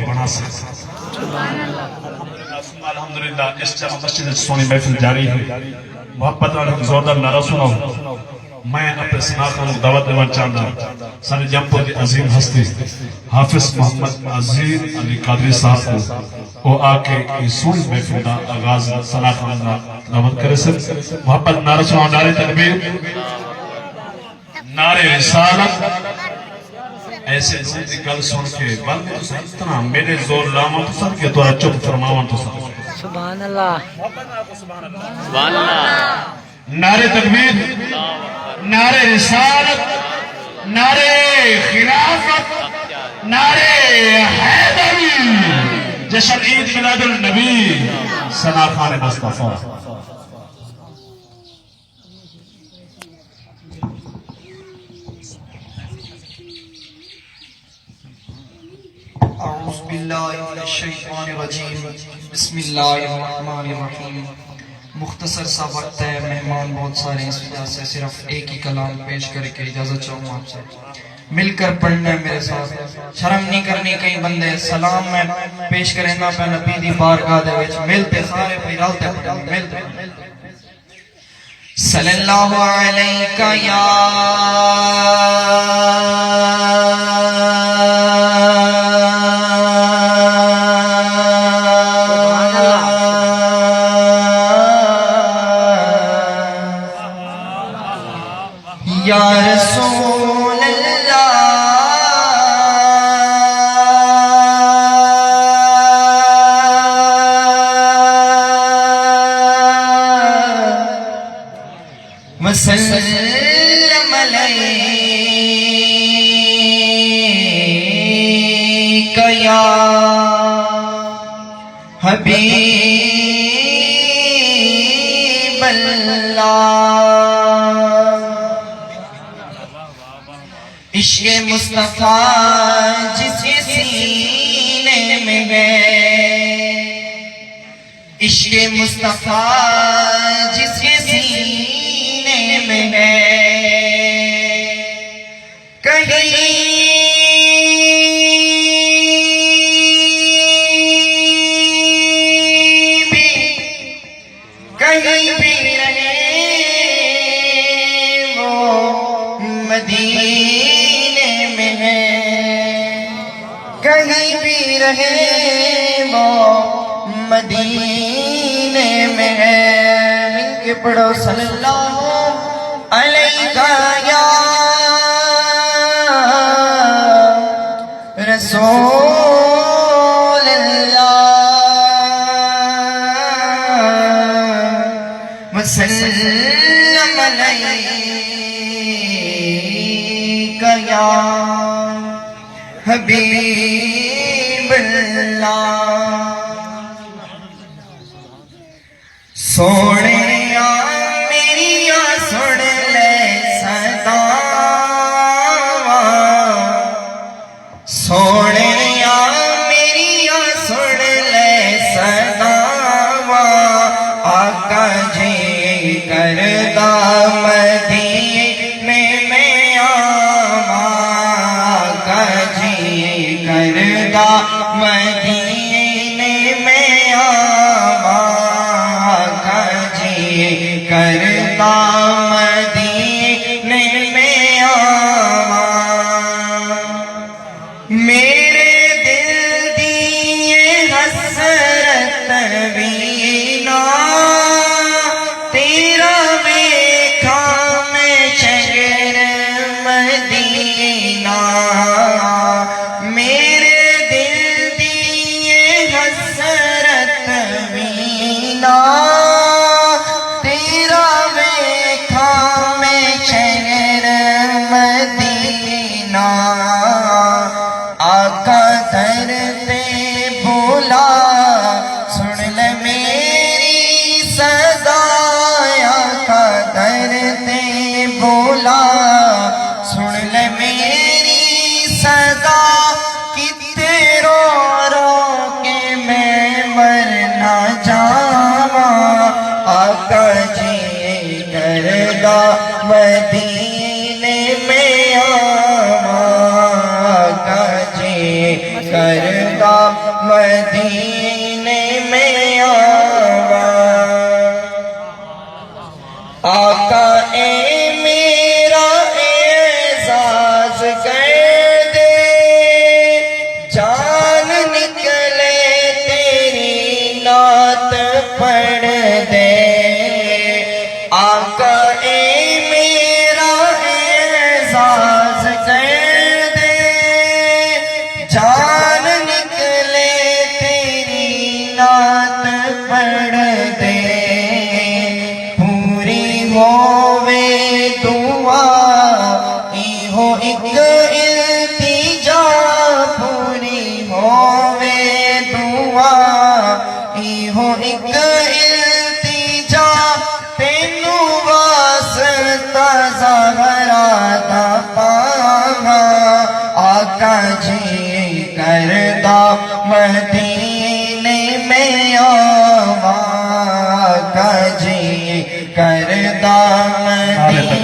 بنا سکتا الحمدللہ اس جمع مسجد سونی محفل جاری ہے محبت اور زوردار نعرہ سناؤ میں اپنے سناخان کو دعوت دیوان چاہتا سارے جمپور کی عظیم ہستی حافظ محمد عزیز علی قادری صاحب کو وہ آکے یہ سونی محفل دا آغاز سناخان دعوت کرے سے محبت نعرہ سناؤ نعرہ تکبیر نعرہ رسالت ایسے لوگ کی گل سن کے بلکہ تو سنتنا میرے زور لاما تو سن کے تو چپ فرماوان تو سن سبحان اللہ سبحان اللہ نعرہ تکبیر نعرہ رسالت نعرہ خلافت نعرہ حیدری جشن عید میلاد النبی سناخان مصطفیٰ اعوذ باللہ من الشیطان الرجیم بسم اللہ الرحمن الرحیم مختصر سا وقت ہے مہمان بہت سارے اس وجہ سے صرف ایک ہی کلام پیش کر کے اجازت چاہوں آپ سے مل کر پڑھنا ہے میرے ساتھ شرم نہیں کرنی کئی بندے سلام میں پیش کریں نا پہ نبی دی بارگاہ دے وچ ملتے سارے پہ رلتے پڑھیں ملتے صلی اللہ علیہ یا یا رسول اللہ وسلم علیک یا حبیب اللہ عشق مصطفیٰ جس کے سینے میں ہے عشق مصطفیٰ جس کے سینے میں ہے کہیں بھی رہے وہ مدینے میں ہے کہیں بھی رہے وہ مدینے میں ہے مل کے پڑھو صلی اللہ علیہ یا رسول اللہ وسلم علیک یا حبیب اللہ سونے میری سن لے صداواں سونے میری سن لے صداواں آقا جی کردہ مدینے میں آواں آقا جی کردہ مدینے میں آواں آقا جی کردہ مدینے میں آواں میرے دل دیے حسرت وینا تیرا ویکھا میں شہر مدینہ میرے دل دیے حسرت وینا تیرا ویکھا میں شہر مدینہ آقا در تے بولا سن لے کردا مدینے میں آواں آقا اے میرا اعزاز کر دے جان نکلے تیری نعت پڑھ دے آقا اے میرا اعزاز کر دے جان نکلے تیری نعت پڑھ دے پوری ہووے دعا ایہو ایک التجا پوری ہووے دعا ایہو ایک التجا تینوں واسطہ زہرا دا پاواں آقا جی کردا مدینے میں آواں آقا جی کردا مدینے